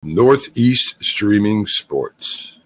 Northeast Streaming Sports.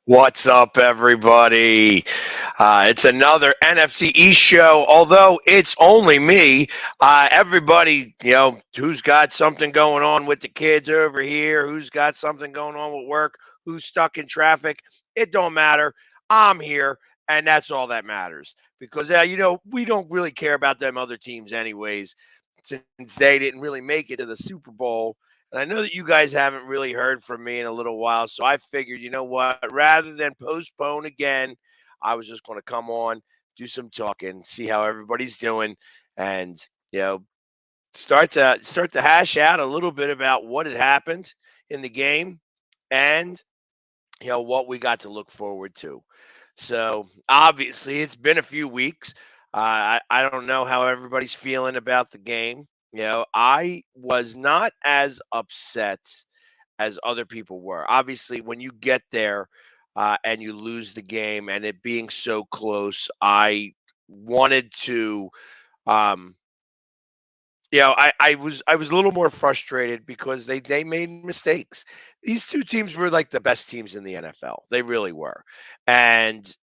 What's up, everybody? It's another NFC East show. Although it's only me, everybody, who's got something going on with the kids over here, who's got something going on with work, who's stuck in traffic, it don't matter. I'm here, and that's all that matters. Because, we don't really care about them other teams anyways, since they didn't really make it to the Super Bowl. And I know that you guys haven't really heard from me in a little while, so I figured, you know what, rather than postpone again, I was just going to come on, do some talking, see how everybody's doing, and start to hash out a little bit about what had happened in the game, and what we got to look forward to. So obviously, it's been a few weeks. I don't know how everybody's feeling about the game. I was not as upset as other people were. Obviously, when you get there and you lose the game and it being so close, I wanted to. Um, I was a little more frustrated because they made mistakes. These two teams were like the best teams in the NFL. They really were, and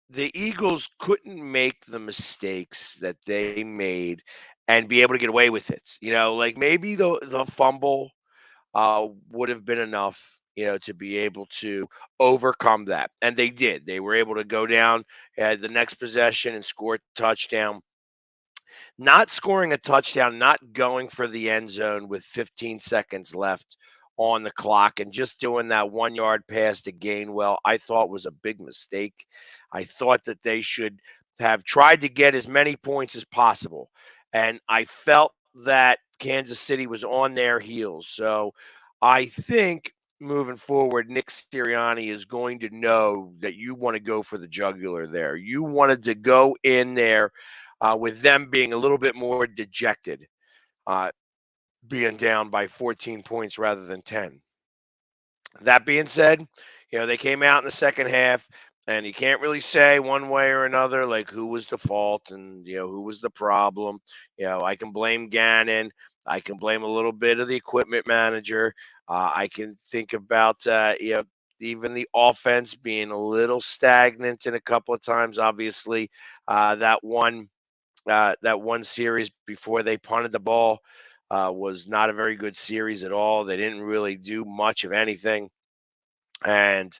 the Eagles couldn't make the mistakes that they made and be able to get away with it. Like maybe the fumble would have been enough, to be able to overcome that. And they did. They were able to go down the next possession and score a touchdown. Not scoring a touchdown, not going for the end zone with 15 seconds left on the clock and just doing that 1 yard pass to Gainwell, I thought was a big mistake. I thought that they should have tried to get as many points as possible. And I felt that Kansas City was on their heels. So I think moving forward, Nick Sirianni is going to know that you want to go for the jugular there. You wanted to go in there with them being a little bit more dejected, uh, being down by 14 points rather than 10. That being said, they came out in the second half, and you can't really say one way or another, like who was the fault and, who was the problem. I can blame Gannon. I can blame a little bit of the equipment manager. I can think about, even the offense being a little stagnant in a couple of times. Obviously, that one series before they punted the ball was not a very good series at all. They didn't really do much of anything. And,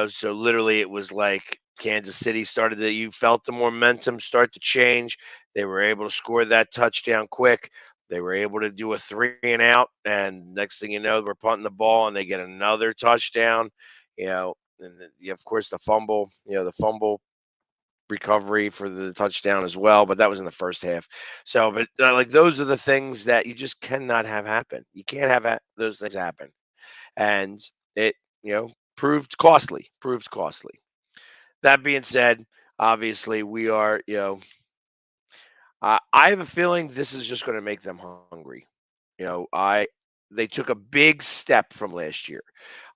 so literally it was like Kansas City you felt the momentum start to change. They were able to score that touchdown quick. They were able to do a 3 and out, and next thing you know, we're punting the ball, and they get another touchdown. And then, of course, the fumble. The fumble recovery for the touchdown as well, but that was in the first half. So, but like those are the things that you just cannot have happen. You can't have those things happen, and it proved costly. Proved costly. That being said, obviously we are. I have a feeling this is just going to make them hungry. I They took a big step from last year.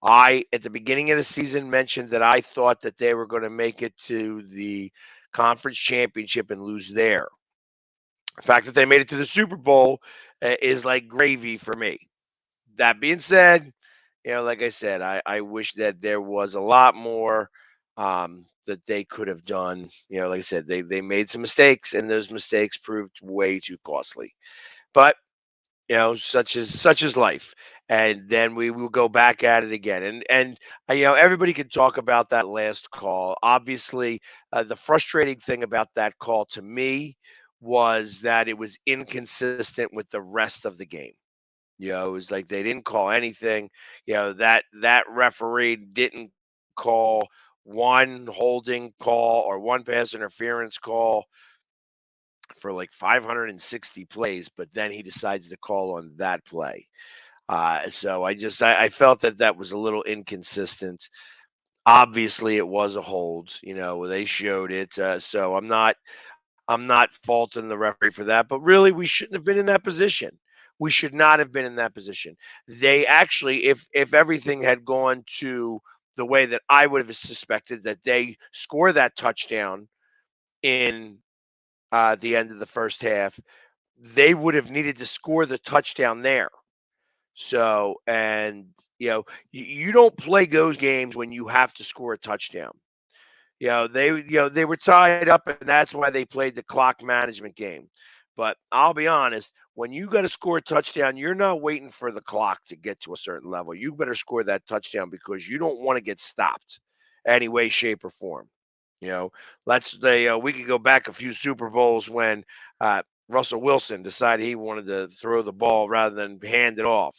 I at the beginning of the season mentioned that I thought that they were going to make it to the conference championship and lose there. The fact that they made it to the Super Bowl is like gravy for me. That being said, like I said, I wish that there was a lot more that they could have done. Like I said, they made some mistakes, and those mistakes proved way too costly. But such is life. And then we will go back at it again. And everybody can talk about that last call. Obviously, the frustrating thing about that call to me was that it was inconsistent with the rest of the game. It was like they didn't call anything. That referee didn't call one holding call or one pass interference call for like 560 plays, but then he decides to call on that play. So I felt that that was a little inconsistent. Obviously, it was a hold. They showed it. So I'm not faulting the referee for that. But really, we shouldn't have been in that position. We should not have been in that position. They actually, if everything had gone to the way that I would have suspected, that they score that touchdown in the end of the first half, they would have needed to score the touchdown there. So, and you don't play those games when you have to score a touchdown. They were tied up, and that's why they played the clock management game. But I'll be honest, when you got to score a touchdown, you're not waiting for the clock to get to a certain level. You better score that touchdown because you don't want to get stopped any way, shape, or form. You know, we could go back a few Super Bowls when Russell Wilson decided he wanted to throw the ball rather than hand it off.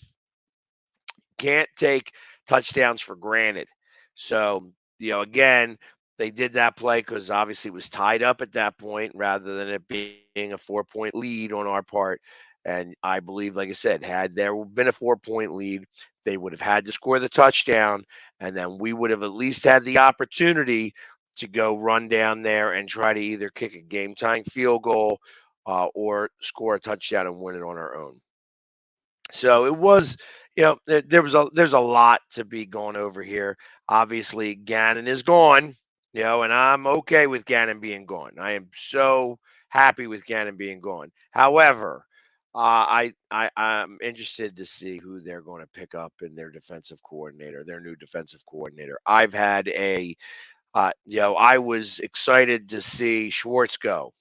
Can't take touchdowns for granted. So, again, they did that play because obviously it was tied up at that point rather than it being a 4 point lead on our part. And I believe, like I said, had there been a 4 point lead, they would have had to score the touchdown. And then we would have at least had the opportunity to go run down there and try to either kick a game tying field goal or score a touchdown and win it on our own. So it was, there's a lot to be going over here. Obviously, Gannon is gone, and I'm okay with Gannon being gone. I am so happy with Gannon being gone. However, I'm interested to see who they're going to pick up in their defensive coordinator, their new defensive coordinator. I was excited to see Schwartz go.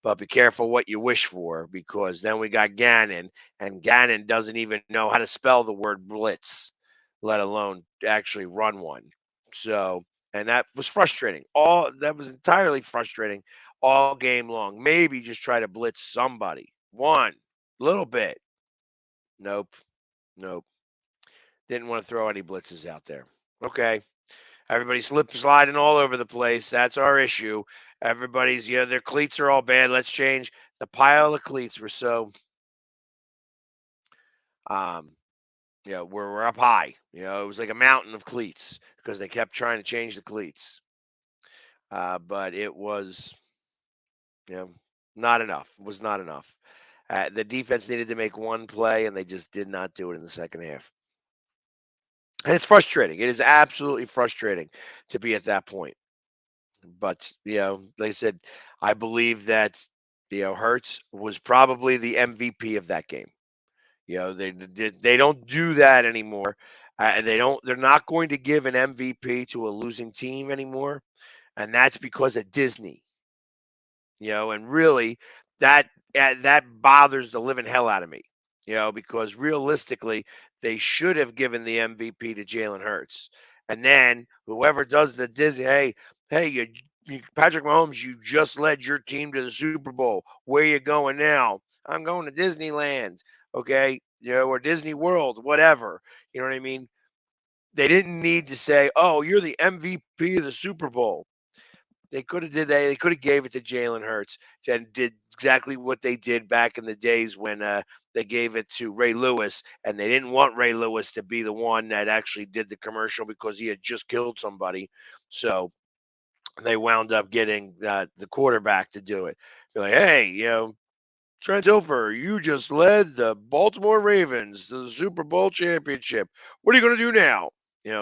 But be careful what you wish for because then we got Gannon, and Gannon doesn't even know how to spell the word blitz, let alone actually run one. So, and that was frustrating. All that was entirely frustrating all game long. Maybe just try to blitz somebody. One little bit. Nope. Nope. Didn't want to throw any blitzes out there. Okay. Everybody's sliding all over the place. That's our issue. Everybody's, their cleats are all bad. Let's change. The pile of cleats were so, um, we're up high. It was like a mountain of cleats because they kept trying to change the cleats. But it was, you know, not enough. It was not enough. The defense needed to make one play, and they just did not do it in the second half. And it's frustrating. It is absolutely frustrating to be at that point. But like I said, I believe that Hertz was probably the MVP of that game. They don't do that anymore. And they're not going to give an MVP to a losing team anymore, and that's because of Disney. And really that bothers the living hell out of me. Because realistically, they should have given the MVP to Jalen Hurts, and then whoever does the Disney, hey, Patrick Mahomes, you just led your team to the Super Bowl. Where you going now? I'm going to Disneyland, okay, or Disney World, whatever. You know what I mean? They didn't need to say, "Oh, you're the MVP of the Super Bowl." They could have did that. They could have gave it to Jalen Hurts and did exactly what they did back in the days when they gave it to Ray Lewis, and they didn't want Ray Lewis to be the one that actually did the commercial because he had just killed somebody. So they wound up getting the quarterback to do it. They're like, hey, Trent Dilfer, you just led the Baltimore Ravens to the Super Bowl championship. What are you going to do now?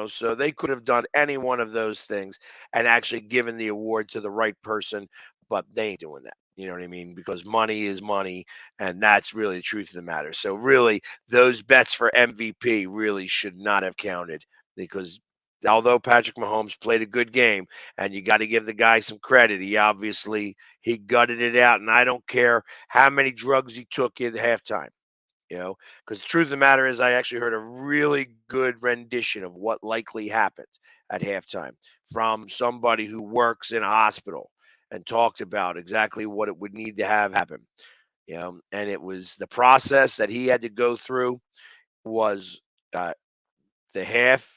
So they could have done any one of those things and actually given the award to the right person, but they ain't doing that. You know what I mean? Because money is money, and that's really the truth of the matter. So really, those bets for MVP really should not have counted because although Patrick Mahomes played a good game, and you got to give the guy some credit, he gutted it out, and I don't care how many drugs he took in halftime. Because the truth of the matter is, I actually heard a really good rendition of what likely happened at halftime from somebody who works in a hospital and talked about exactly what it would need to have happen. And it was the process that he had to go through was uh, the half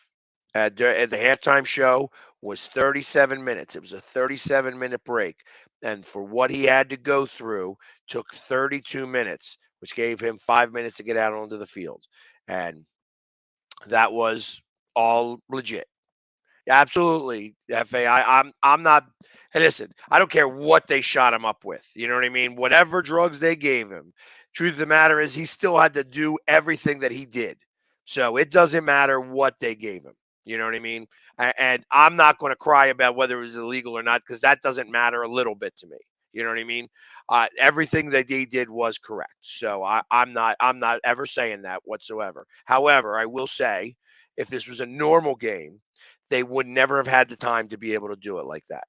at the halftime show was 37 minutes. It was a 37-minute break, and for what he had to go through, took 32 minutes, which gave him 5 minutes to get out onto the field, and that was all legit. Absolutely, FA. I'm not. Hey, listen, I don't care what they shot him up with. You know what I mean? Whatever drugs they gave him. Truth of the matter is, he still had to do everything that he did. So it doesn't matter what they gave him. You know what I mean? And I'm not going to cry about whether it was illegal or not because that doesn't matter a little bit to me. You know what I mean? Everything that they did was correct. So I'm not ever saying that whatsoever. However, I will say, if this was a normal game, they would never have had the time to be able to do it like that.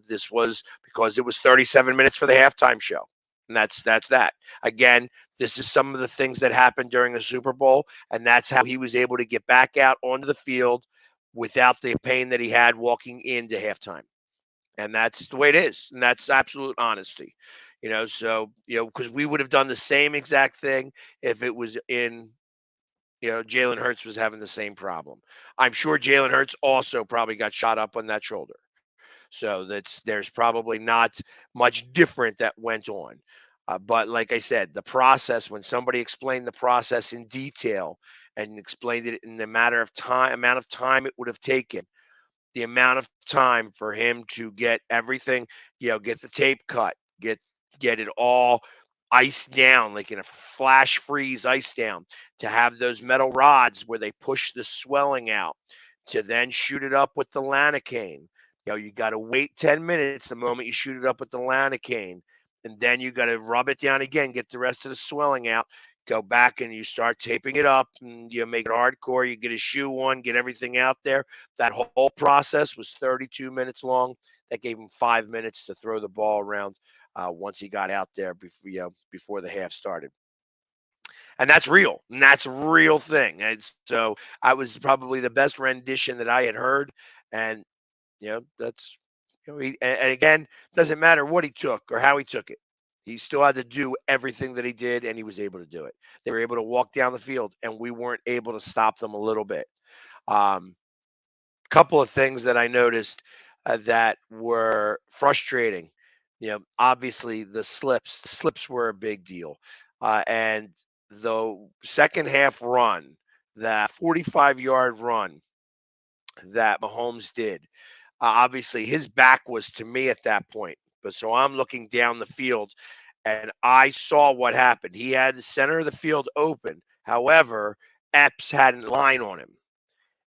This was because it was 37 minutes for the halftime show. And that's that. Again, this is some of the things that happened during the Super Bowl, and that's how he was able to get back out onto the field without the pain that he had walking into halftime. And that's the way it is. And that's absolute honesty. Because we would have done the same exact thing if it was in Jalen Hurts was having the same problem. I'm sure Jalen Hurts also probably got shot up on that shoulder. So there's probably not much different that went on. But like I said, the process, when somebody explained the process in detail and explained it in the amount of time it would have taken, the amount of time for him to get everything, get the tape cut, get it all iced down, like in a flash freeze ice down, to have those metal rods where they push the swelling out, to then shoot it up with the lanacane. You got to wait 10 minutes the moment you shoot it up with the lanacane. And then you got to rub it down again, get the rest of the swelling out, go back and you start taping it up and you make it hardcore. You get a shoe on, get everything out there. That whole process was 32 minutes long. That gave him 5 minutes to throw the ball around once he got out there before the half started. And that's real. And that's a real thing. And so I was probably the best rendition that I had heard. And, that's, and again, doesn't matter what he took or how he took it. He still had to do everything that he did, and he was able to do it. They were able to walk down the field, and we weren't able to stop them a little bit. Couple of things that I noticed that were frustrating. Obviously the slips were a big deal, and the second half run, that 45-yard run that Mahomes did. Obviously, his back was to me at that point, but so I'm looking down the field, and I saw what happened. He had the center of the field open. However, Epps had a line on him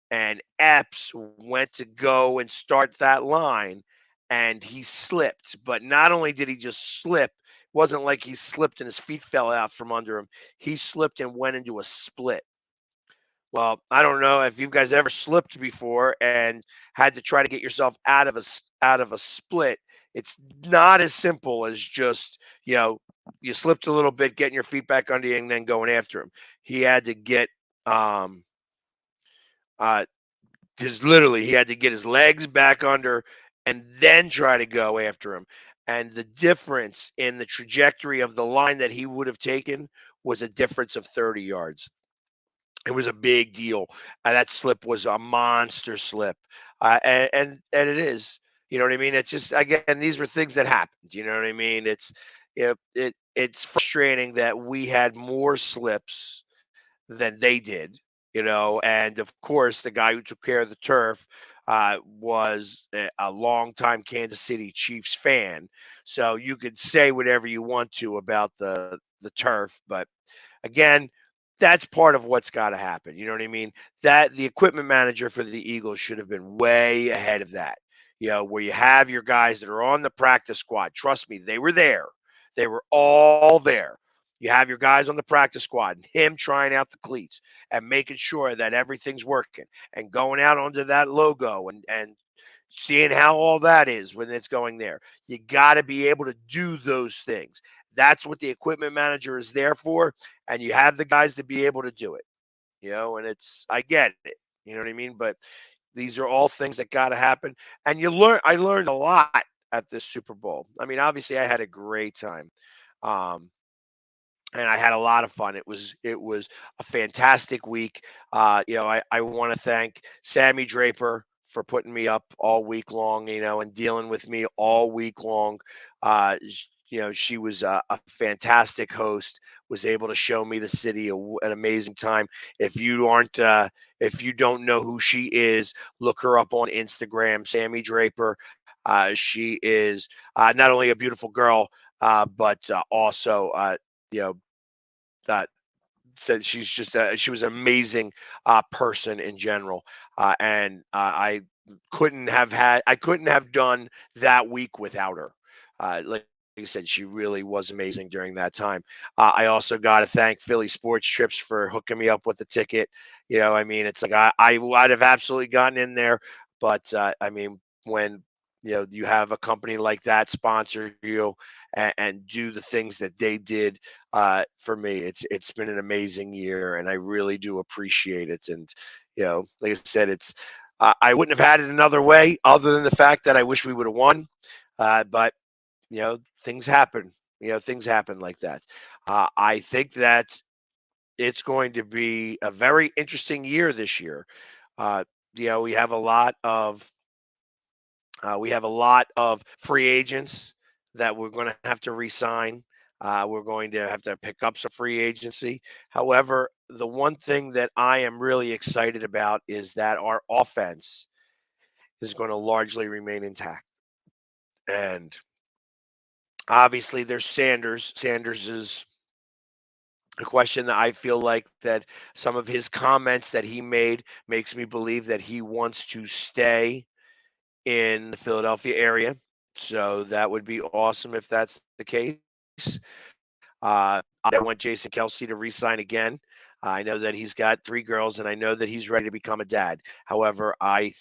and Epps went to go and start that line and he slipped. But not only did he just slip, it wasn't like he slipped and his feet fell out from under him. He slipped and went into a split. Well, I don't know if you guys ever slipped before and had to try to get yourself out of a split. It's not as simple as just, you slipped a little bit, getting your feet back under you and then going after him. He had to get um uh because literally he had to get his legs back under and then try to go after him. And the difference in the trajectory of the line that he would have taken was a difference of 30 yards. It was a big deal. That slip was a monster slip, and it is. You know what I mean? It's just again, these were things that happened. You know what I mean? It's frustrating that we had more slips than they did. And of course, the guy who took care of the turf was a longtime Kansas City Chiefs fan. So you could say whatever you want to about the turf, but again, that's part of what's got to happen. You know what I mean? That the equipment manager for the Eagles should have been way ahead of that. Where you have your guys that are on the practice squad. Trust me, they were there. They were all there. You have your guys on the practice squad and him trying out the cleats and making sure that everything's working and going out onto that logo and seeing how all that is when it's going there. You got to be able to do those things. That's what the equipment manager is there for, and you have the guys to be able to do it. And I get it. You know what I mean? But these are all things that got to happen. And I learned a lot at this Super Bowl. I mean, obviously, I had a great time. Um, and I had a lot of fun. It was a fantastic week. I want to thank Sammy Draper for putting me up all week long, and dealing with me all week long. She was a fantastic host. Was able to show me the city, an amazing time. If you don't know who she is, look her up on Instagram, Sammy Draper. She is not only a beautiful girl, but also you know that said she was an amazing person in general, and I couldn't have done that week without her. Like I said, she really was amazing during that time. I also got to thank Philly Sports Trips for hooking me up with the ticket. I mean, it's like I would have absolutely gotten in there, but I mean, when you have a company like that sponsor you and do the things that they did for me. It's been an amazing year, and I really do appreciate it. And like I said, I wouldn't have had it another way, other than the fact that I wish we would have won. But things happen. Things happen like that. I think that it's going to be a very interesting year this year. Uh, we have a lot of free agents that we're going to have to re-sign. We're going to have to pick up some free agency. However, the one thing that I am really excited about is that our offense is going to largely remain intact. And obviously, there's Sanders. Sanders is a question that I feel like that some of his comments that he made makes me believe that he wants to stay in the Philadelphia area. So that would be awesome if that's the case. I want Jason Kelsey to re-sign again. I know that he's got 3 girls, and I know that he's ready to become a dad. However, I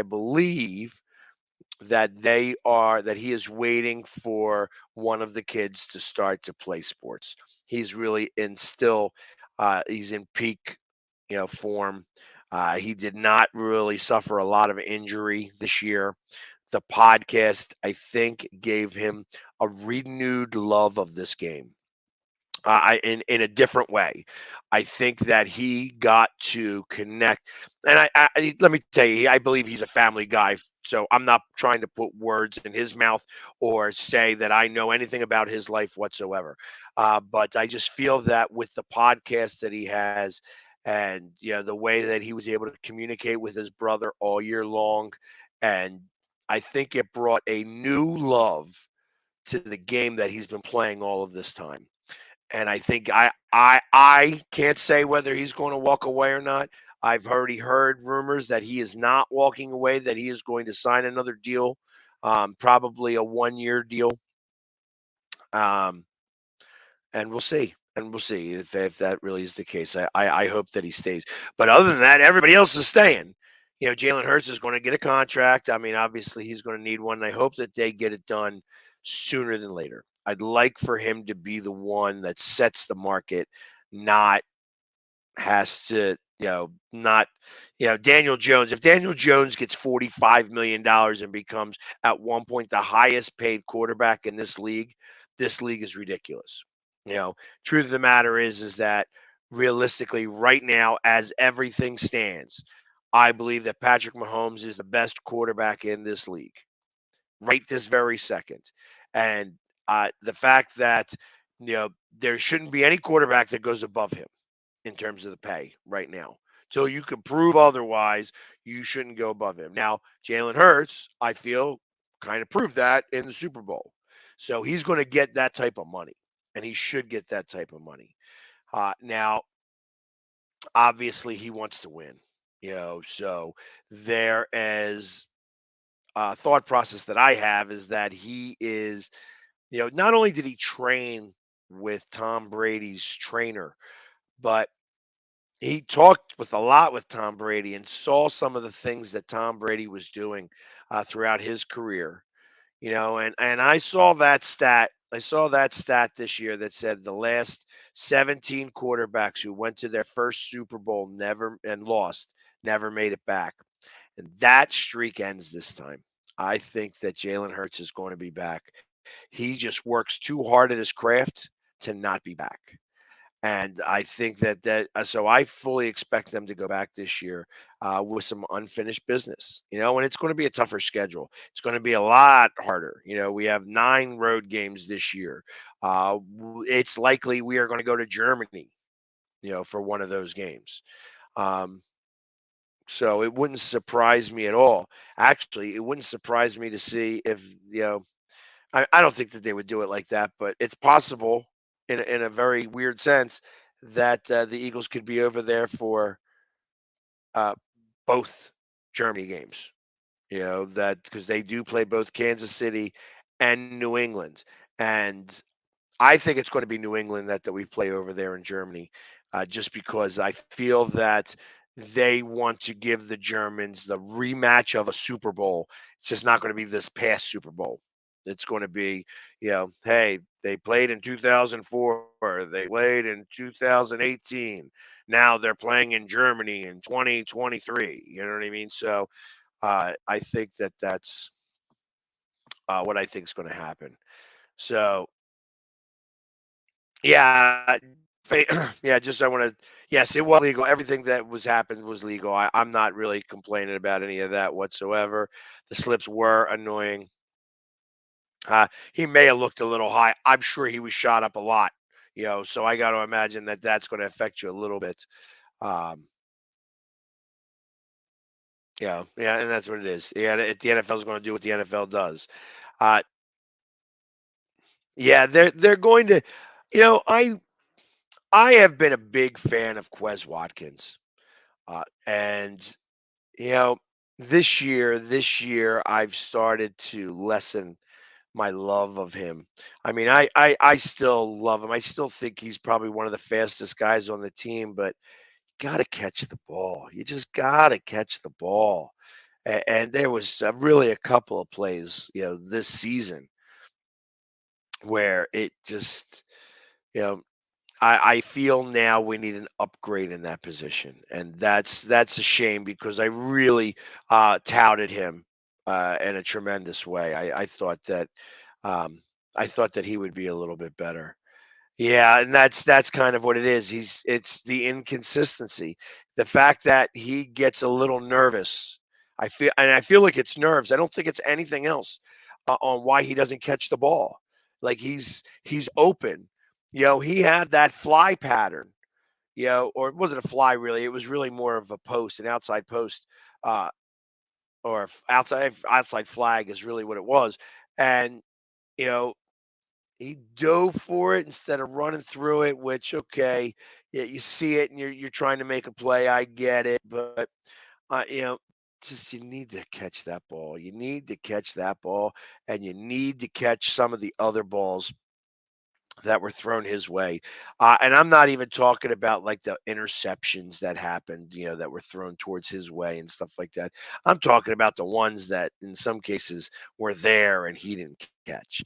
believe that he is waiting for one of the kids to start to play sports. He's really he's in peak, form. He did not really suffer a lot of injury this year. The podcast, I think, gave him a renewed love of this game. In a different way. I think that he got to connect, and let me tell you, I believe he's a family guy. So I'm not trying to put words in his mouth or say that I know anything about his life whatsoever. But I just feel that with the podcast that he has, and the way that he was able to communicate with his brother all year long, and I think it brought a new love to the game that he's been playing all of this time. And I think I can't say whether he's going to walk away or not. I've already heard rumors that he is not walking away, that he is going to sign another deal, probably a 1-year deal. Um, and we'll see. And we'll see if that really is the case. I hope that he stays. But other than that, everybody else is staying. Jalen Hurts is going to get a contract. I mean, obviously, he's going to need one. And I hope that they get it done sooner than later. I'd like for him to be the one that sets the market, not has to Not, Daniel Jones. If Daniel Jones gets $45 million and becomes at one point the highest paid quarterback in this league is ridiculous. Truth of the matter is that realistically, right now, as everything stands, I believe that Patrick Mahomes is the best quarterback in this league right this very second. And the fact that there shouldn't be any quarterback that goes above him in terms of the pay right now. Till you can prove otherwise, you shouldn't go above him. Now, Jalen Hurts, I feel, kind of proved that in the Super Bowl. So he's going to get that type of money, and he should get that type of money. Now, obviously, he wants to win. So there is thought process that I have is that he is, not only did he train with Tom Brady's trainer, but he talked with a lot with Tom Brady and saw some of the things that Tom Brady was doing throughout his career. And I saw that stat. I saw that stat this year that said the last 17 quarterbacks who went to their first Super Bowl never and lost, never made it back. And that streak ends this time. I think that Jalen Hurts is going to be back. He just works too hard at his craft to not be back. And I think so I fully expect them to go back this year with some unfinished business, and it's going to be a tougher schedule. It's going to be a lot harder. We have 9 road games this year. It's likely we are going to go to Germany, for one of those games. Um, so it wouldn't surprise me at all. Actually, it wouldn't surprise me to see if, I don't think that they would do it like that, but it's possible in a very weird sense that the Eagles could be over there for uh, both Germany games. That because they do play both Kansas City and New England, and I think it's going to be New England that we play over there in Germany, just because I feel that they want to give the Germans the rematch of a Super Bowl. It's just not going to be this past Super Bowl. It's going to be, hey, they played in 2004, they played in 2018. Now they're playing in Germany in 2023. You know what I mean? So I think that's what I think is going to happen. So yeah, yeah. Just I want to. Yes, it was legal. Everything that was happened was legal. I'm not really complaining about any of that whatsoever. The slips were annoying. He may have looked a little high. I'm sure he was shot up a lot. So I got to imagine that that's going to affect you a little bit. Um, yeah, and that's what it is. Yeah, the NFL is going to do what the NFL does. Uh, yeah, they're going to. I have been a big fan of Quez Watkins. And you know, this year I've started to lessen my love of him. I mean, I still love him. I still think he's probably one of the fastest guys on the team, but you got to catch the ball. You just got to catch the ball. And there was really a couple of plays, this season where it just, you know, I feel now we need an upgrade in that position, and that's a shame because I really touted him in a tremendous way. Um, I thought that he would be a little bit better. Yeah, and that's kind of what it is. It's the inconsistency, the fact that he gets a little nervous. I feel like it's nerves. I don't think it's anything else on why he doesn't catch the ball. Like he's open. He had that fly pattern. Or it wasn't a fly really. It was really more of a post, an outside post, uh, or outside flag is really what it was. And you know he dove for it instead of running through it, which okay, yeah, you see it and you're trying to make a play. I get it, but uh, you know, just you need to catch that ball. You need to catch that ball, and you need to catch some of the other balls that were thrown his way. And I'm not even talking about like the interceptions that happened, that were thrown towards his way and stuff like that. I'm talking about the ones that in some cases were there and he didn't catch.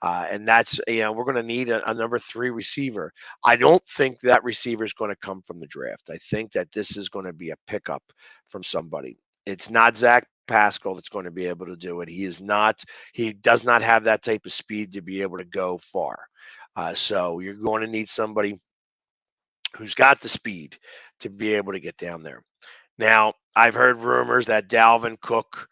And that's, we're going to need a number three receiver. I don't think that receiver is going to come from the draft. I think that this is going to be a pickup from somebody. It's not Zach Pascal that's going to be able to do it. He does not have that type of speed to be able to go far. So you're going to need somebody who's got the speed to be able to get down there. Now, I've heard rumors that Dalvin Cook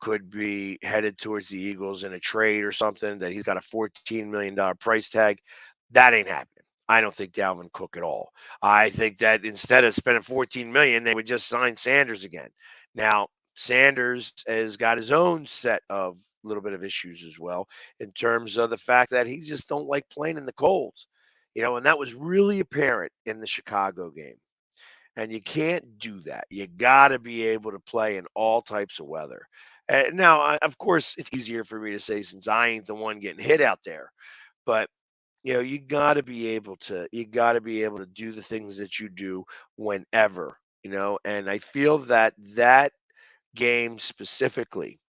could be headed towards the Eagles in a trade or something, that he's got a $14 million price tag. That ain't happening. I don't think Dalvin Cook at all. I think that instead of spending $14 million, they would just sign Sanders again. Now, Sanders has got his own set of little bit of issues as well, in terms of the fact that he just don't like playing in the cold. And that was really apparent in the Chicago game. And you can't do that. You got to be able to play in all types of weather. And now, of course, it's easier for me to say since I ain't the one getting hit out there. But you got to be able to do the things that you do whenever. And I feel that game specifically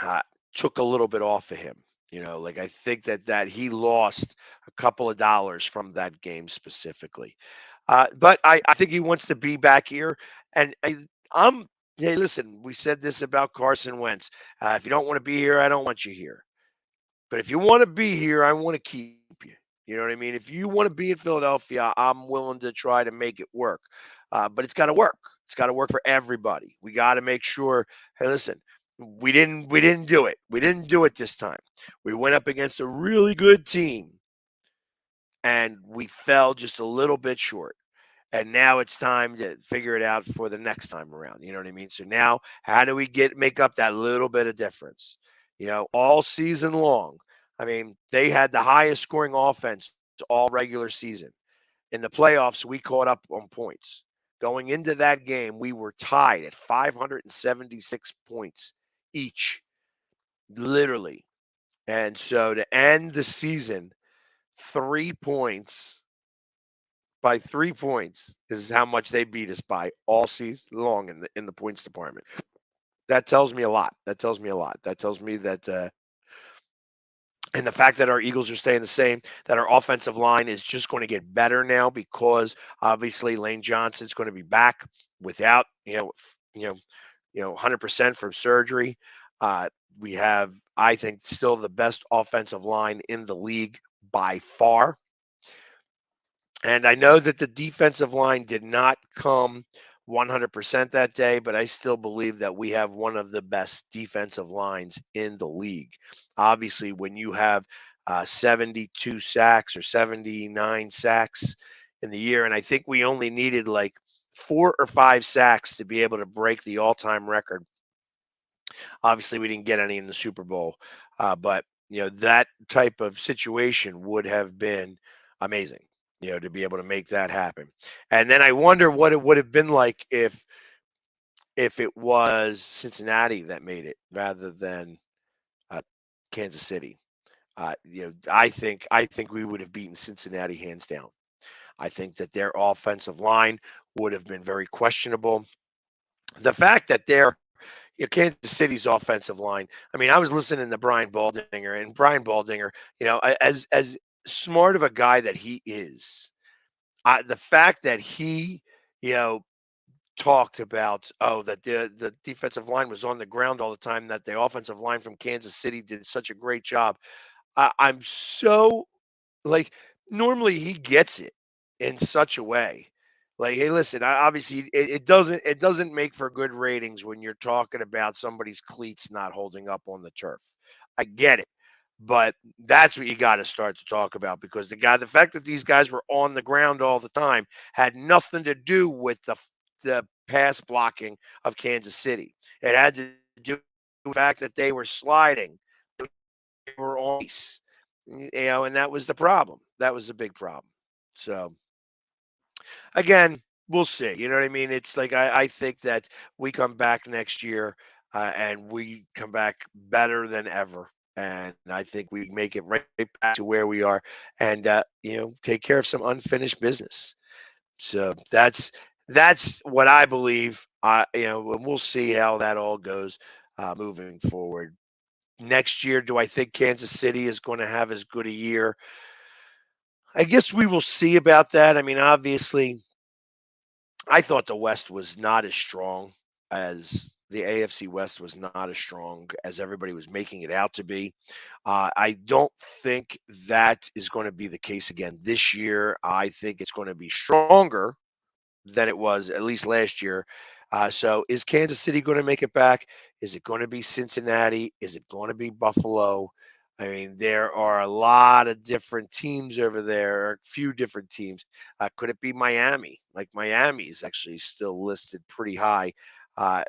uh, took a little bit off of him. Like I think that he lost a couple of dollars from that game specifically. But I think he wants to be back here. And I'm, hey, listen, we said this about Carson Wentz. If you don't want to be here, I don't want you here. But if you want to be here, I want to keep you. You know what I mean? If you want to be in Philadelphia, I'm willing to try to make it work. But it's got to work. It's got to work for everybody. We got to make sure. Hey, listen, we didn't do it. We didn't do it this time. We went up against a really good team, and we fell just a little bit short. And now it's time to figure it out for the next time around. You know what I mean? So now, how do we make up that little bit of difference? All season long. I mean, they had the highest scoring offense all regular season. In the playoffs, we caught up on points. Going into that game, we were tied at 576 points each, literally. And so to end the season, 3 points by 3 points is how much they beat us by all season long in the points department. That tells me a lot. That tells me a lot. That tells me that, and the fact that our Eagles are staying the same, that our offensive line is just going to get better now because obviously Lane Johnson's going to be back without 100% from surgery. We have, I think, still the best offensive line in the league by far. And I know that the defensive line did not come 100% that day, but I still believe that we have one of the best defensive lines in the league. Obviously, when you have 72 sacks or 79 sacks in the year, and I think we only needed like 4 or 5 sacks to be able to break the all-time record. Obviously, we didn't get any in the Super Bowl, but that type of situation would have been amazing. To be able to make that happen. And then I wonder what it would have been like if it was Cincinnati that made it rather than uh, Kansas City. I think we would have beaten Cincinnati hands down. I think that their offensive line would have been very questionable. The fact that Kansas City's offensive line. I mean, I was listening to Brian Baldinger, and Brian Baldinger, as smart of a guy that he is, the fact that he, you know, talked about that the defensive line was on the ground all the time, that the offensive line from Kansas City did such a great job. I'm so like normally he gets it in such a way. Like, hey, listen, obviously it doesn't make for good ratings when you're talking about somebody's cleats not holding up on the turf. I get it. But that's what you got to start to talk about because the fact that these guys were on the ground all the time had nothing to do with the pass blocking of Kansas City. It had to do with the fact that they were sliding, they were on ice, and that was the problem. That was the big problem. So again, we'll see. You know what I mean? It's like I think that we come back next year and we come back better than ever. And I think we make it right back to where we are and take care of some unfinished business. So that's what I believe. And we'll see how that all goes moving forward. Next year, do I think Kansas City is going to have as good a year? I guess we will see about that. I mean, obviously, I thought the West was not as strong as the AFC West was not as strong as everybody was making it out to be. I don't think that is going to be the case again this year. I think it's going to be stronger than it was at least last year. So is Kansas City going to make it back? Is it going to be Cincinnati? Is it going to be Buffalo? I mean, there are a lot of different teams over there, or a few different teams. Could it be Miami? Like Miami is actually still listed pretty high.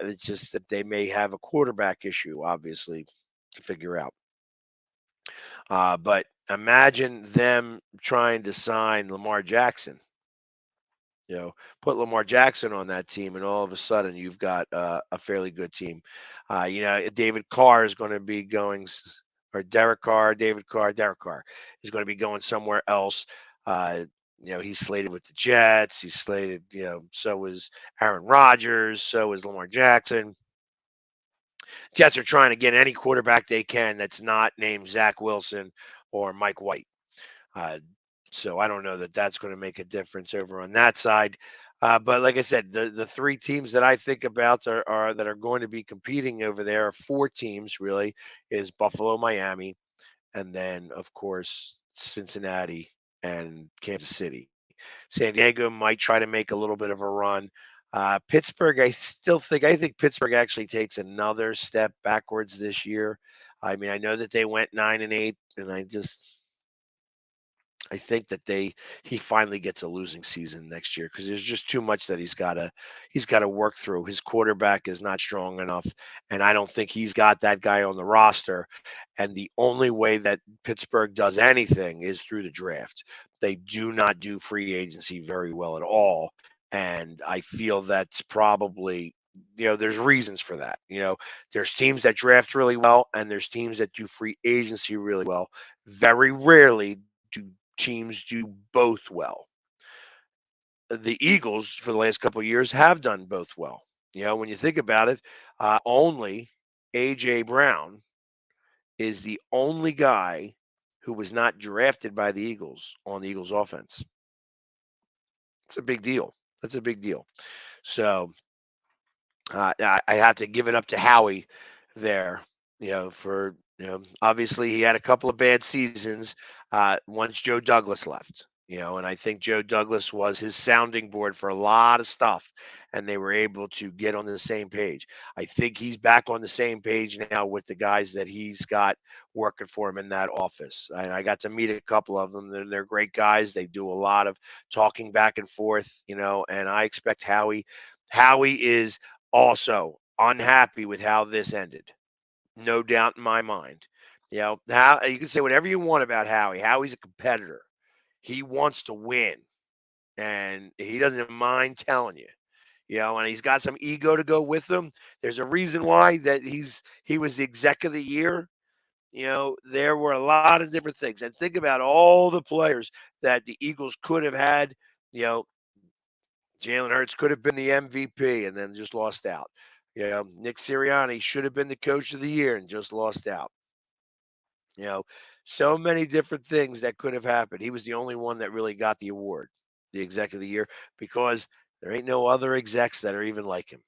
It's just that they may have a quarterback issue, obviously, to figure out. But imagine them trying to sign Lamar Jackson. You know, put Lamar Jackson on that team, and all of a sudden you've got a fairly good team. David Carr is going to be going, or Derek Carr is going to be going somewhere else. Uh, he's slated with the Jets. He's slated. So is Aaron Rodgers. So is Lamar Jackson. Jets are trying to get any quarterback they can that's not named Zach Wilson or Mike White. Uh, so I don't know that that's going to make a difference over on that side. But like I said, the three teams that I think about are that are going to be competing over there are four teams really is Buffalo, Miami, and then of course Cincinnati and Kansas City. San Diego might try to make a little bit of a run. Pittsburgh, I think Pittsburgh actually takes another step backwards this year. I mean, I know that they went 9-8, and I think that he finally gets a losing season next year because there's just too much that he's got to work through. His quarterback is not strong enough, and I don't think he's got that guy on the roster. And the only way that Pittsburgh does anything is through the draft. They do not do free agency very well at all, and I feel that's probably there's reasons for that. There's teams that draft really well, and there's teams that do free agency really well. Very rarely do teams do both well. The Eagles, for the last couple of years, have done both well. When you think about it, only A.J. Brown is the only guy who was not drafted by the Eagles on the Eagles offense. It's a big deal. That's a big deal. So I have to give it up to Howie there. For obviously he had a couple of bad seasons once Joe Douglas left. And I think Joe Douglas was his sounding board for a lot of stuff, and they were able to get on the same page. I think he's back on the same page now with the guys that he's got working for him in that office. And I got to meet a couple of them. They're great guys. They do a lot of talking back and forth, and I expect Howie is also unhappy with how this ended. No doubt in my mind. How you can say whatever you want about Howie. Howie's a competitor. He wants to win, and he doesn't mind telling you. And he's got some ego to go with him. There's a reason why that he was the exec of the year. There were a lot of different things. And think about all the players that the Eagles could have had. You know, Jalen Hurts could have been the MVP and then just lost out. Nick Sirianni should have been the coach of the year and just lost out. You know, so many different things that could have happened. He was the only one that really got the award, the exec of the year, because there ain't no other execs that are even like him.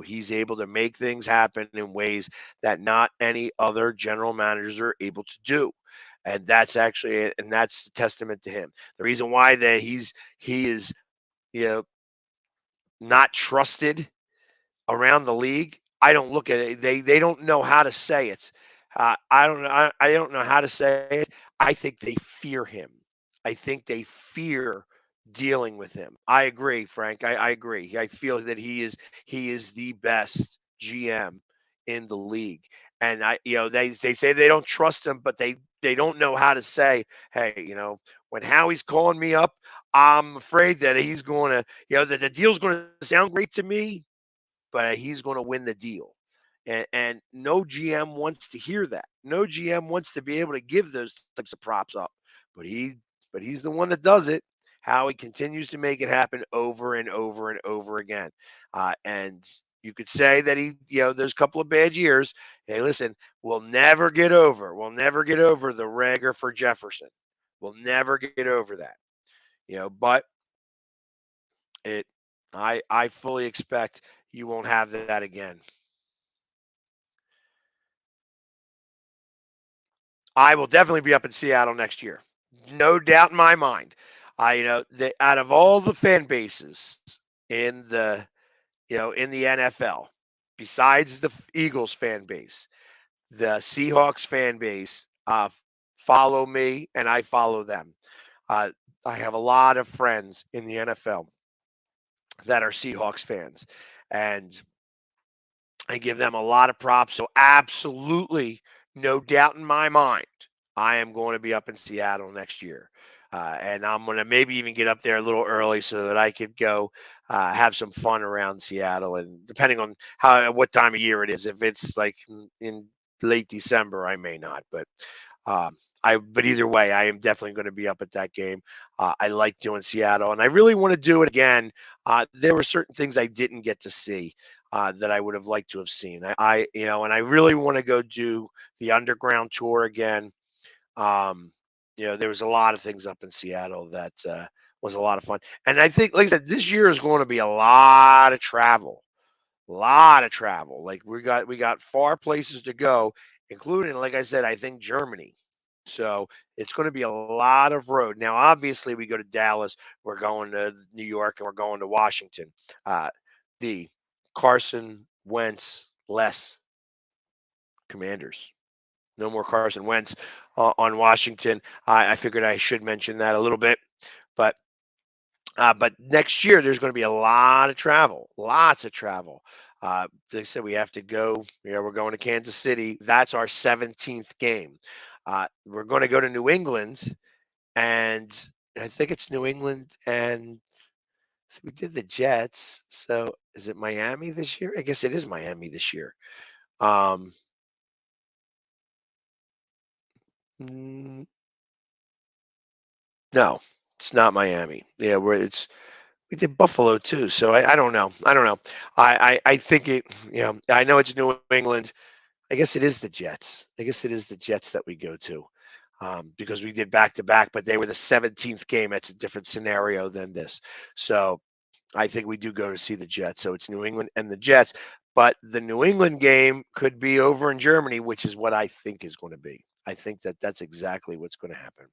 He's able to make things happen in ways that not any other general managers are able to do. And that's a testament to him. The reason why that he is, you know, not trusted around the league. I don't look at it. They don't know how to say it. I don't know. I don't know how to say it. I think they fear him. I think they fear dealing with him. I agree, Frank. I agree. I feel that he is the best GM in the league. And they say they don't trust him, but they don't know how to say, hey, when Howie's calling me up, I'm afraid that he's going to, that the deal's going to sound great to me, but he's going to win the deal. And no GM wants to hear that. No GM wants to be able to give those types of props up. But he's the one that does it. How he continues to make it happen over and over and over again. And You could say that those couple of bad years. Hey, listen, we'll never get over the Rager for Jefferson. We'll never get over that. But it, I fully expect you won't have that again. I will definitely be up in Seattle next year. No doubt in my mind. Out of all the fan bases in the NFL, besides the Eagles fan base, the Seahawks fan base follow me and I follow them. Uh, I have a lot of friends in the NFL that are Seahawks fans, and I give them a lot of props. So, absolutely, no doubt in my mind, I am going to be up in Seattle next year. And I'm going to maybe even get up there a little early so that I could go have some fun around Seattle. And depending on what time of year it is, if it's like in late December, I may not. But either way, I am definitely going to be up at that game. I like doing Seattle, and I really want to do it again. There were certain things I didn't get to see that I would have liked to have seen. And I really want to go do the underground tour again. Um, there was a lot of things up in Seattle that was a lot of fun, and I think, like I said, this year is going to be a lot of travel. Lot of travel. Like we got far places to go, including, like I said, I think Germany. So it's going to be a lot of road. Now, obviously, we go to Dallas, we're going to New York, and we're going to Washington. The Carson Wentz less Commanders. No more Carson Wentz on Washington. I figured I should mention that a little bit, but but next year, there's going to be a lot of travel, lots of travel. They said we have to go. We're going to Kansas City. That's our 17th game. We're going to go to New England, and I think it's New England, and so we did the Jets. So is it Miami this year? I guess it is Miami this year. Um, mm, no, it's not Miami. Yeah, we did Buffalo too. So I don't know. I don't know. I think it. I know it's New England. I guess it is the Jets. I guess it is the Jets that we go to, because we did back to back, but they were the 17th game. That's a different scenario than this. So I think we do go to see the Jets. So it's New England and the Jets. But the New England game could be over in Germany, which is what I think is going to be. I think that that's exactly what's going to happen.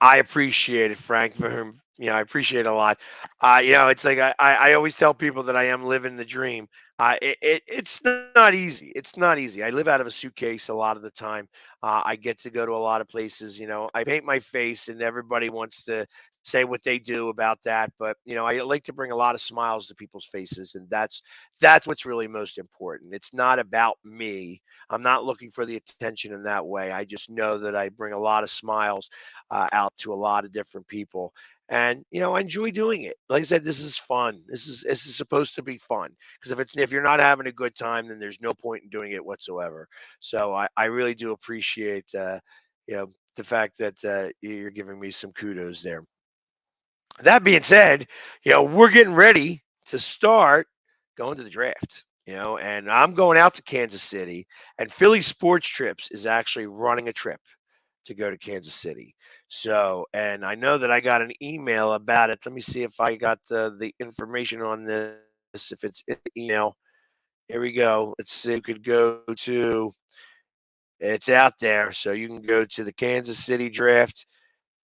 I appreciate it, Frank. I appreciate it a lot. It's like I always tell people that I am living the dream. It's not easy. It's not easy. I live out of a suitcase a lot of the time. I get to go to a lot of places. I paint my face, and everybody wants to say what they do about that. But I like to bring a lot of smiles to people's faces, and that's what's really most important. It's not about me. I'm not looking for the attention in that way. I just know that I bring a lot of smiles out to a lot of different people. And I enjoy doing it. Like I said, this is fun. This is supposed to be fun, because if you're not having a good time, then there's no point in doing it whatsoever. So I really do appreciate the fact that you're giving me some kudos there. That being said, we're getting ready to start going to the draft. And I'm going out to Kansas City, and Philly Sports Trips is actually running a trip to go to Kansas City. So, and I know that I got an email about it. Let me see if I got the information on this. If it's in the email, here we go. Let's see. You could go to. It's out there, so you can go to the Kansas City draft.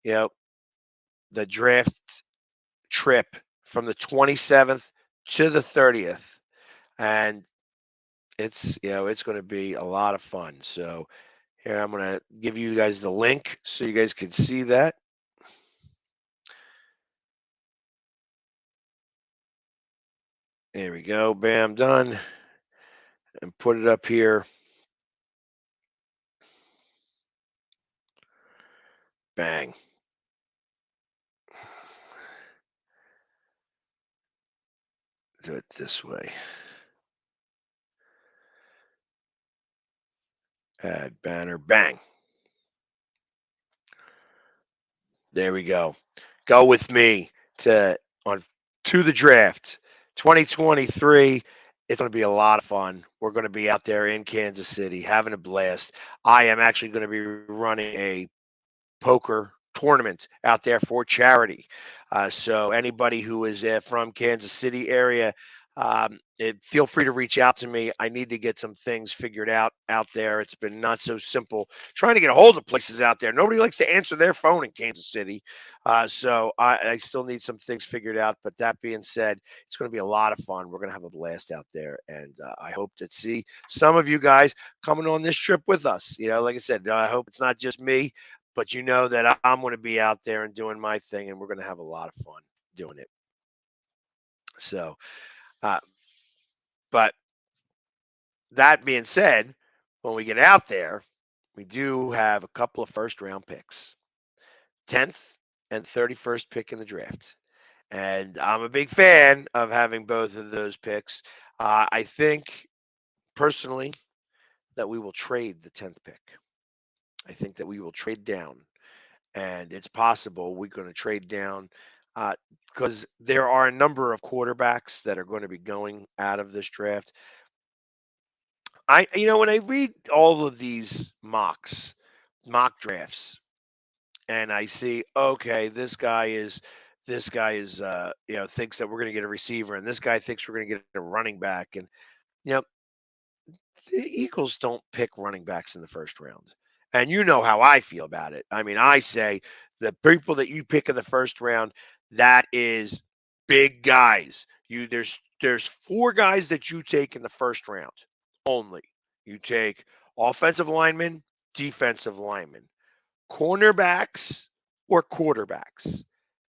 You know, the draft trip from the 27th to the 30th, and it's going to be a lot of fun. So here, I'm going to give you guys the link so you guys can see that. There we go. Bam, done. And put it up here. Bang. Do it this way. Add banner. Bang. There we go. Go with me to the draft 2023, it's going to be a lot of fun. We're going to be out there in Kansas City having a blast. I am actually going to be running a poker tournament out there for charity. So anybody who is from Kansas City area, feel free to reach out to me. I need to get some things figured out there. It's been not so simple trying to get a hold of places out there. Nobody likes to answer their phone in Kansas City. So I still need some things figured out. But that being said, it's going to be a lot of fun. We're going to have a blast out there. And I hope to see some of you guys coming on this trip with us. Like I said, I hope it's not just me, but you know that I'm going to be out there and doing my thing, and we're going to have a lot of fun doing it. So, uh, but that being said, when we get out there, we do have a couple of first round picks, 10th and 31st pick in the draft. And I'm a big fan of having both of those picks. I think personally that we will trade the 10th pick. I think that we will trade down, and it's possible we're going to trade down because there are a number of quarterbacks that are going to be going out of this draft. When I read all of these mock drafts, and I see, okay, this guy is thinks that we're going to get a receiver, and this guy thinks we're going to get a running back, and you know, the Eagles don't pick running backs in the first round. And you know how I feel about it. I mean, I say the people that you pick in the first round, that is big guys. There's four guys that you take in the first round only. You take offensive linemen, defensive linemen, cornerbacks, or quarterbacks.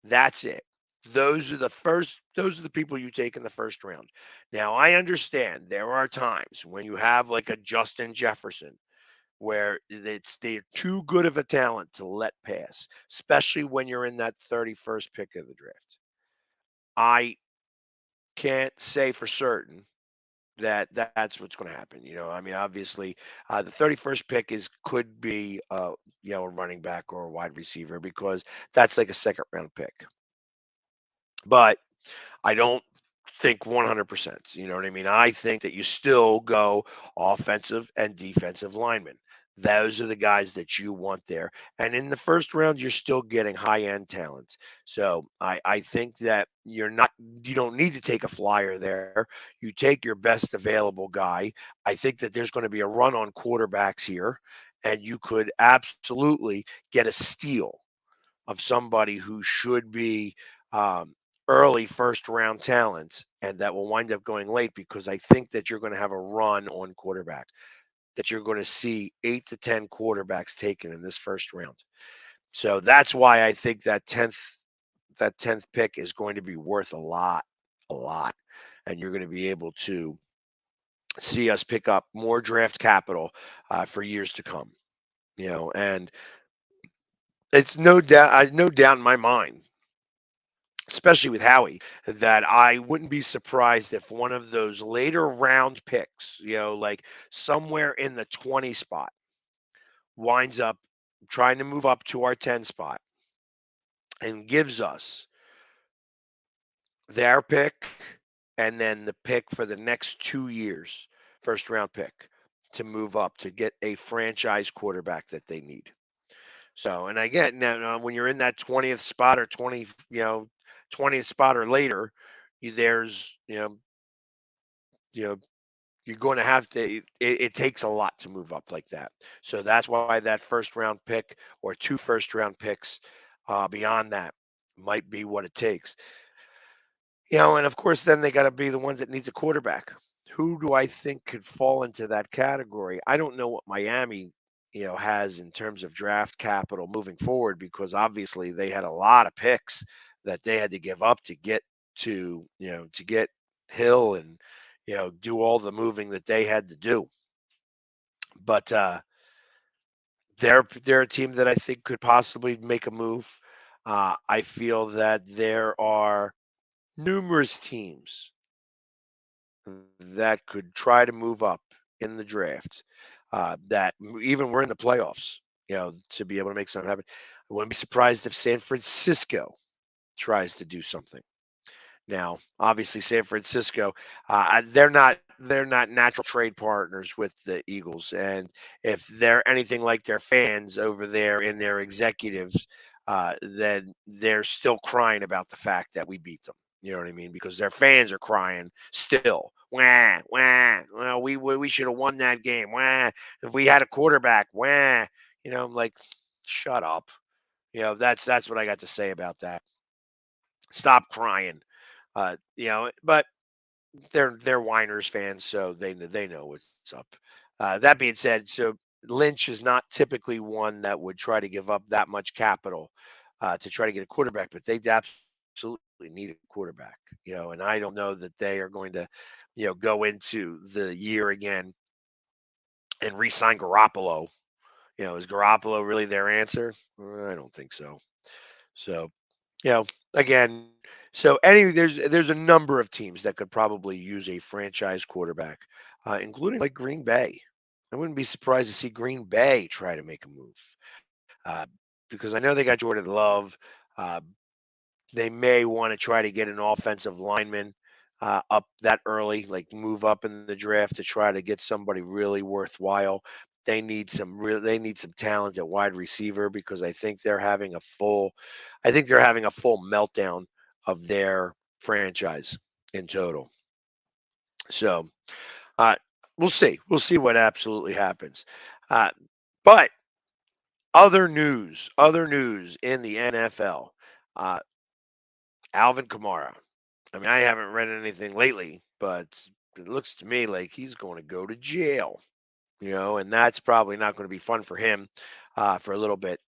That's it. Those are the people you take in the first round. Now, I understand there are times when you have like a Justin Jefferson where they're too good of a talent to let pass, especially when you're in that 31st pick of the draft. I can't say for certain that that's what's going to happen. I mean, obviously, the 31st pick could be a running back or a wide receiver because that's like a second round pick. But I don't think 100%. You know what I mean? I think that you still go offensive and defensive linemen. Those are the guys that you want there. And in the first round, you're still getting high end talent. So I think that you don't need to take a flyer there. You take your best available guy. I think that there's going to be a run on quarterbacks here, and you could absolutely get a steal of somebody who should be um, early first round talent and that will wind up going late because I think that you're going to have a run on quarterbacks, that you're going to see 8 to 10 quarterbacks taken in this first round. So that's why I think that tenth pick is going to be worth a lot, and you're going to be able to see us pick up more draft capital for years to come. And it's no doubt in my mind, especially with Howie, that I wouldn't be surprised if one of those later round picks, like somewhere in the 20 spot, winds up trying to move up to our 10 spot and gives us their pick and then the pick for the next 2 years, first round pick to move up to get a franchise quarterback that they need. So, and again, now when you're in that 20th spot or 20th spot or later, there's, you know, you're going to have to, it takes a lot to move up like that. So that's why that first round pick or two first round picks beyond that might be what it takes. And of course, then they got to be the ones that needs a quarterback. Who do I think could fall into that category? I don't know what Miami, has in terms of draft capital moving forward because obviously they had a lot of picks that they had to give up to get Hill and do all the moving that they had to do. But they're a team that I think could possibly make a move. I feel that there are numerous teams that could try to move up in the draft. That even we're in the playoffs, to be able to make something happen. I wouldn't be surprised if San Francisco tries to do something. Now, obviously, San Francisco, they're not natural trade partners with the Eagles, and if they're anything like their fans over there and their executives, then they're still crying about the fact that we beat them. You know what I mean? Because their fans are crying still. Wah, wah. Well, we should have won that game. Wah. If we had a quarterback. Wah. I'm like, shut up. That's what I got to say about that. Stop crying. But they're Whiners fans, so they know what's up. That being said, so Lynch is not typically one that would try to give up that much capital to try to get a quarterback, but they absolutely need a quarterback. And I don't know that they are going to, go into the year again and re-sign Garoppolo. Is Garoppolo really their answer? I don't think so. So you know, again, so there's a number of teams that could probably use a franchise quarterback, including like Green Bay. I wouldn't be surprised to see Green Bay try to make a move uh, because I know they got Jordan Love. Uh, they may want to try to get an offensive lineman up that early, like move up in the draft to try to get somebody really worthwhile. They need some talent at wide receiver because I think they're having a full meltdown of their franchise in total. So uh, we'll see. We'll see what absolutely happens. Uh, but other news in the NFL. Uh, Alvin Kamara. I mean, I haven't read anything lately, but it looks to me like he's going to go to jail. And that's probably not going to be fun for him for a little bit.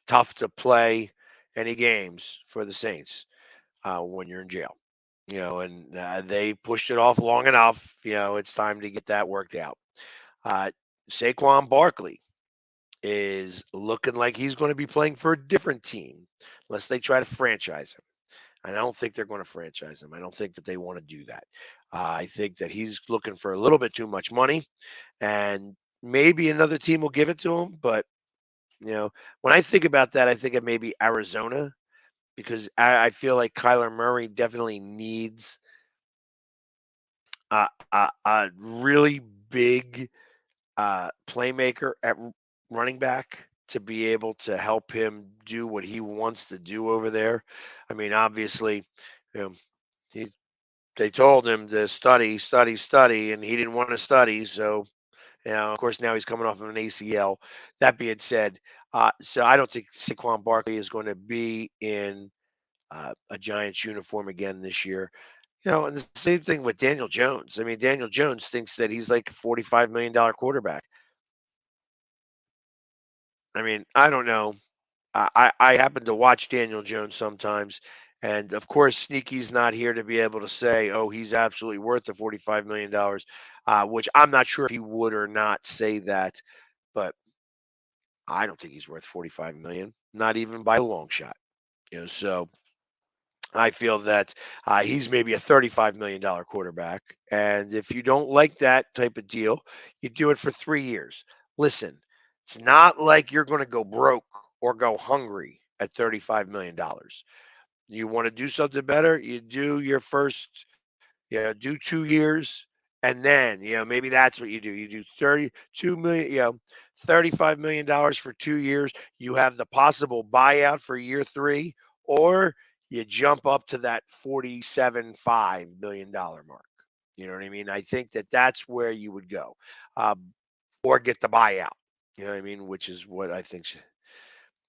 Tough to play any games for the Saints when you're in jail. And they pushed it off long enough. It's time to get that worked out. Uh, Saquon Barkley is looking like he's going to be playing for a different team unless they try to franchise him. I don't think they're going to franchise him. I don't think that they want to do that. I think that he's looking for a little bit too much money, and maybe another team will give it to him. But when I think about that, I think of maybe Arizona because I feel like Kyler Murray definitely needs a really big playmaker at running back to be able to help him do what he wants to do over there. I mean, obviously, you know, he, they told him to study, study, study, and he didn't want to study. So, of course, now he's coming off of an ACL. That being said, so I don't think Saquon Barkley is going to be in a Giants uniform again this year. And the same thing with Daniel Jones. I mean, Daniel Jones thinks that he's like a $45 million quarterback. I mean, I don't know. I happen to watch Daniel Jones sometimes, and of course, Sneaky's not here to be able to say, "Oh, he's absolutely worth the $45 million," which I'm not sure if he would or not say that, but I don't think he's worth 45 million, not even by a long shot. So I feel that he's maybe a $35 million quarterback. And if you don't like that type of deal, you do it for 3 years. Listen, it's not like you're going to go broke or go hungry at $35 million. You want to do something better? You do your first, do 2 years. And then, maybe that's what you do. You do 32 million, $35 million for 2 years. You have the possible buyout for year three, or you jump up to that $47.5 million mark. You know what I mean? I think that that's where you would go, or get the buyout. You know what I mean? Which is what I think.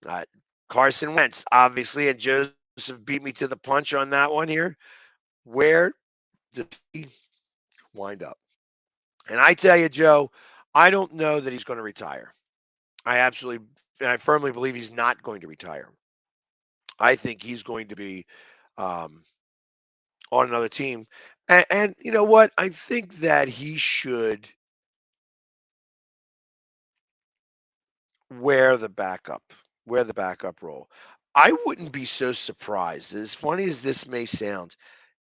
Uh, Carson Wentz, obviously, and Joseph beat me to the punch on that one here. Where does he wind up? And I tell you, Joe, I don't know that he's going to retire. I firmly believe he's not going to retire. I think he's going to be um, on another team. And you know what? I think that he should wear the backup, wear the backup role. I wouldn't be so surprised, as funny as this may sound,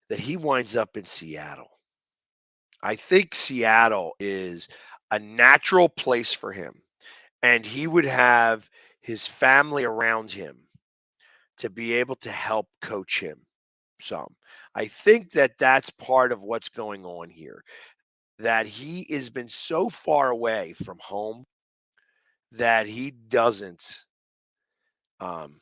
that he winds up in Seattle. I think Seattle is a natural place for him, and he would have his family around him to be able to help coach him. some. I think that that's part of what's going on here. That he has been so far away from home that he doesn't, um,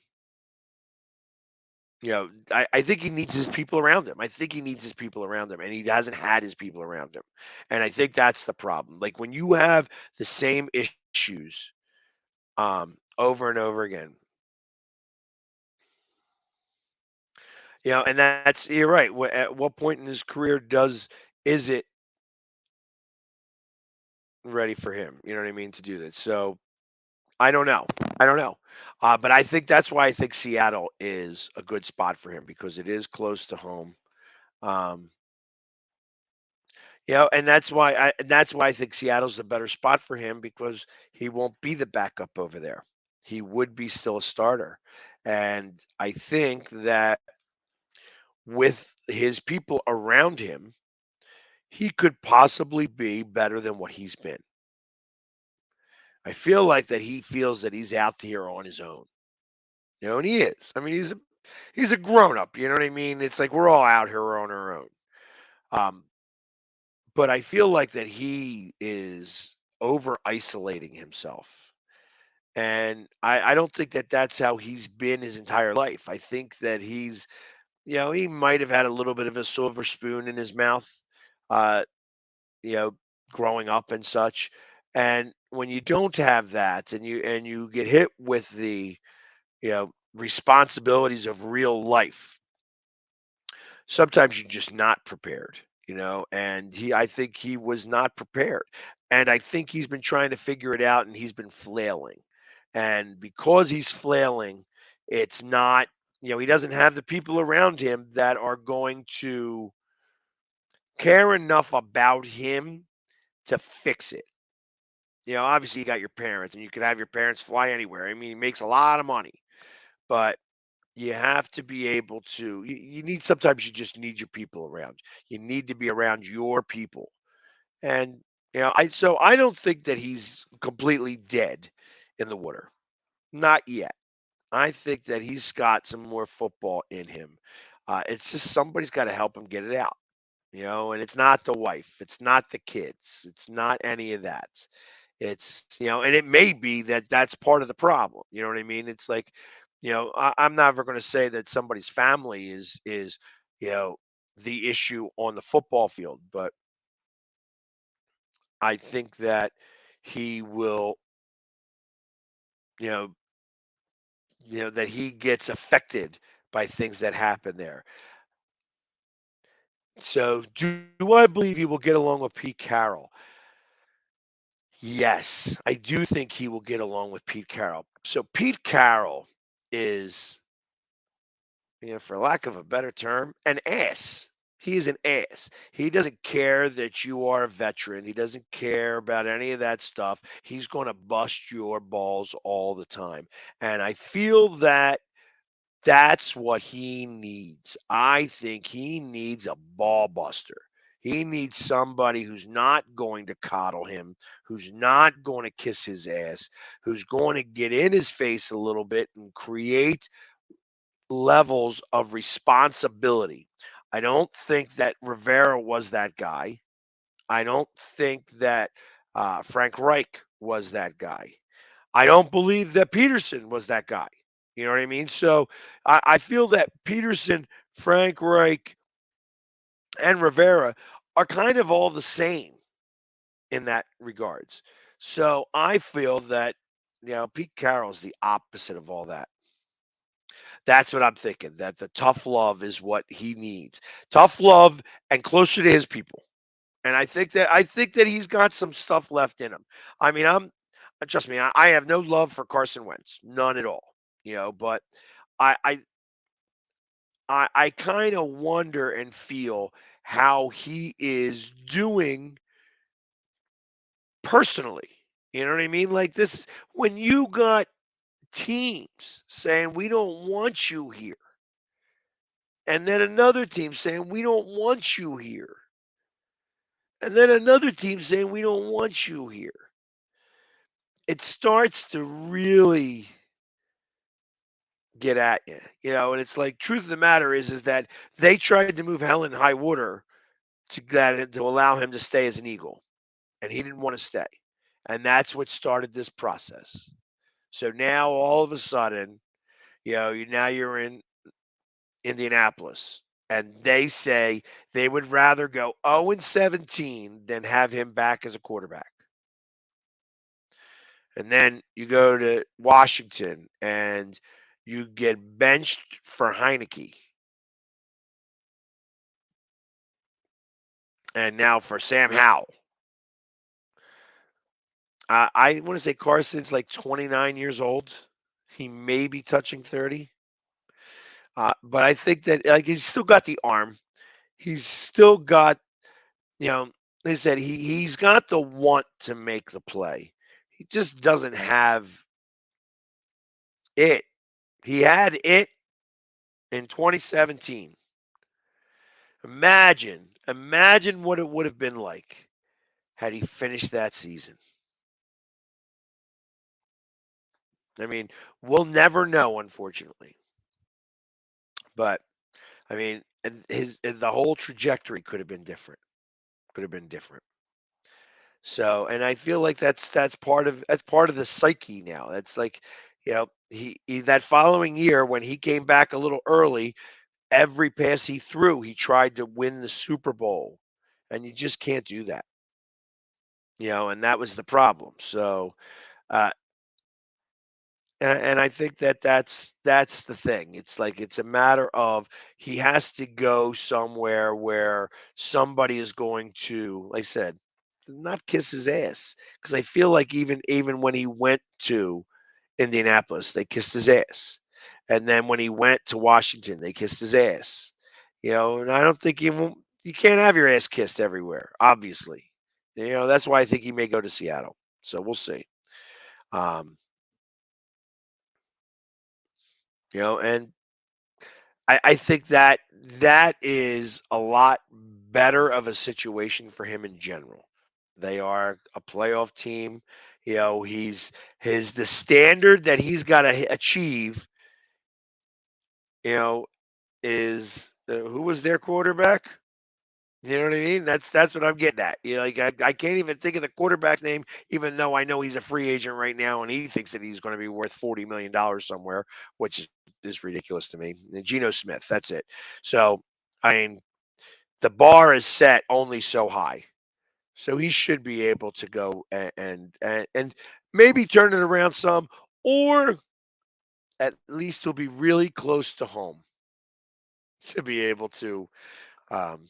I think he needs his people around him. I think he needs his people around him, and he hasn't had his people around him. And I think that's the problem. Like when you have the same issues over and over again, and that's you're right. At what point in his career does is it ready for him? You know what I mean to do that. So I don't know. I don't know. But I think that's why I think Seattle is a good spot for him because it is close to home. Um, and that's why I think Seattle's the better spot for him because he won't be the backup over there. He would be still a starter. And I think that with his people around him, he could possibly be better than what he's been. I feel like that he feels that he's out here on his own. And he is. I mean, he's a grown up. You know what I mean? It's like we're all out here on our own. Um, but I feel like that he is over isolating himself. And I don't think that that's how he's been his entire life. I think that he might have had a little bit of a silver spoon in his mouth, uh, you know, growing up and such. And when you don't have that and you get hit with the, responsibilities of real life, sometimes you're just not prepared. And I think he was not prepared. And I think he's been trying to figure it out and he's been flailing. And because he's flailing, it's not, he doesn't have the people around him that are going to care enough about him to fix it. Obviously you got your parents and you can have your parents fly anywhere. I mean, he makes a lot of money, but you have to be able to you need sometimes you just need your people around. You need to be around your people. And I don't think that he's completely dead in the water. Not yet. I think that he's got some more football in him. It's just somebody's got to help him get it out. And it's not the wife, it's not the kids, it's not any of that. And it may be that that's part of the problem. You know what I mean? It's like, I'm never going to say that somebody's family is, you know, the issue on the football field, but I think that he will, you know, that he gets affected by things that happen there. So, do I believe he will get along with Pete Carroll? Yes, I do think he will get along with Pete Carroll. So Pete Carroll is, for lack of a better term, an ass. He's an ass. He doesn't care that you are a veteran. He doesn't care about any of that stuff. He's going to bust your balls all the time. And I feel that that's what he needs. I think he needs a ball buster. He needs somebody who's not going to coddle him, who's not going to kiss his ass, who's going to get in his face a little bit and create levels of responsibility. I don't think that Rivera was that guy. I don't think that Frank Reich was that guy. I don't believe that Peterson was that guy. You know what I mean? So I feel that Peterson, Frank Reich, and Rivera are kind of all the same in that regards. So I feel that Pete Carroll's the opposite of all that. That's what I'm thinking. That the tough love is what he needs. Tough love and closer to his people. And I think that he's got some stuff left in him. I mean, trust me, I have no love for Carson Wentz, none at all. But I I I kind of wonder and feel how he is doing personally. You know what I mean? Like this, when you got teams saying we don't want you here, and then another team saying we don't want you here, and then another team saying we don't want you here. It starts to really get at you. And it's like truth of the matter is that they tried to move hell and high water to allow him to stay as an Eagle, and he didn't want to stay, and that's what started this process. So now all of a sudden, now you're in Indianapolis, and they say they would rather go 0-17 than have him back as a quarterback. And then you go to Washington and you get benched for Heineke. And now for Sam Howell. I want to say Carson's like 29 years old. He may be touching 30. But I think that like he's still got the arm. He's still got, you know, they said he's got the want to make the play. He just doesn't have it. He had it in 2017. Imagine what it would have been like had he finished that season. I mean, we'll never know, unfortunately. But I mean, the whole trajectory could have been different. Could have been different. So, and I feel like that's part of the psyche now. That's like, he that following year when he came back a little early, every pass he threw, he tried to win the Super Bowl, and you just can't do that. And that was the problem. So, uh, and I think that that's the thing. It's like it's a matter of he has to go somewhere where somebody is going to, like I said, not kiss his ass. Because I feel like even when he went to Indianapolis, they kissed his ass, and then when he went to Washington, they kissed his ass. And I don't think you can't have your ass kissed everywhere. Obviously, that's why I think he may go to Seattle. So we'll see. Um, and I think that that is a lot better of a situation for him in general. They are a playoff team. He's the standard that he's got to achieve. You know, is who was their quarterback? You know what I mean? That's what I'm getting at. Like I can't even think of the quarterback's name, even though I know he's a free agent right now, and he thinks that he's going to be worth $40 million somewhere, which is ridiculous to me. And Geno Smith, that's it. So I mean, the bar is set only so high, so he should be able to go and maybe turn it around some, or at least he'll be really close to home to be able to um,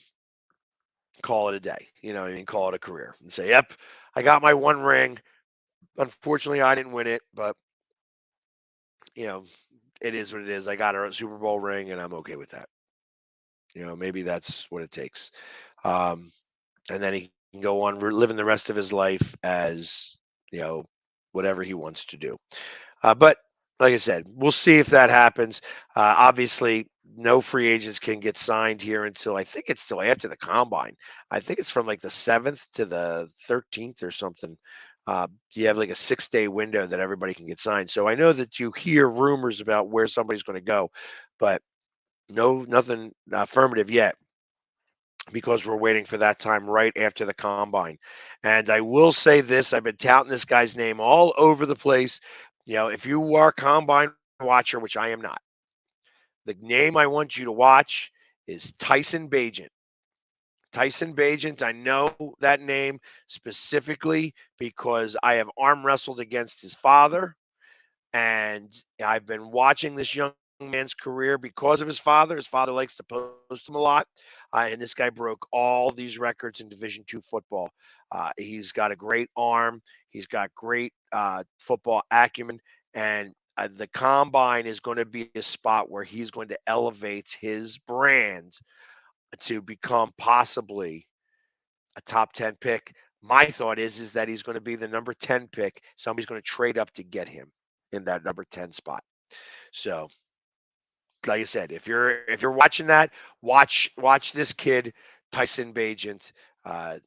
call it a day. You know what I mean? Call it a career and say, "Yep, I got my one ring. Unfortunately, I didn't win it, but you know, it is what it is. I got a Super Bowl ring, and I'm okay with that. Maybe that's what it takes." Um, and then he can go on living the rest of his life as you know whatever he wants to do. But like I said, we'll see if that happens. Obviously, no free agents can get signed here until I think it's still after the combine. I think it's from like the 7th to the 13th or something. You have like a 6-day window that everybody can get signed. So I know that you hear rumors about where somebody's going to go, but nothing affirmative yet because we're waiting for that time right after the combine. And I will say this, I've been touting this guy's name all over the place. If you are a combine watcher, which I am not, the name I want you to watch is Tyson Bagent. Tyson Bagent, I know that name specifically because I have arm wrestled against his father. And I've been watching this young man's career because of his father. His father likes to post him a lot, and this guy broke all these records in Division II football. He's got a great arm. He's got great football acumen, and the combine is going to be a spot where he's going to elevate his brand to become possibly a top 10 pick. My thought is that he's going to be the number 10 pick. Somebody's going to trade up to get him in that number 10 spot. So, like I said, if you're watching that, watch this kid Tyson Bagent. Uh,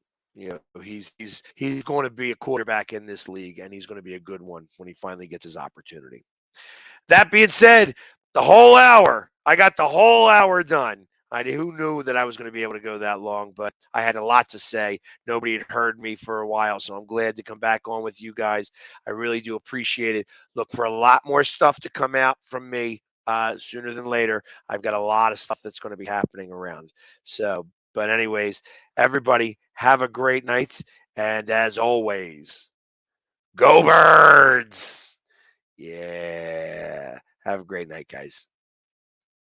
he's going to be a quarterback in this league, and he's going to be a good one when he finally gets his opportunity. That being said, The whole hour. I got the whole hour done. Who knew that I was going to be able to go that long, but I had a lot to say. Nobody had heard me for a while, so I'm glad to come back on with you guys. I really do appreciate it. Look for a lot more stuff to come out from me sooner than later. I've got a lot of stuff that's going to be happening around. So, but anyways, everybody have a great night. And as always, go Birds! Yeah. Have a great night, guys.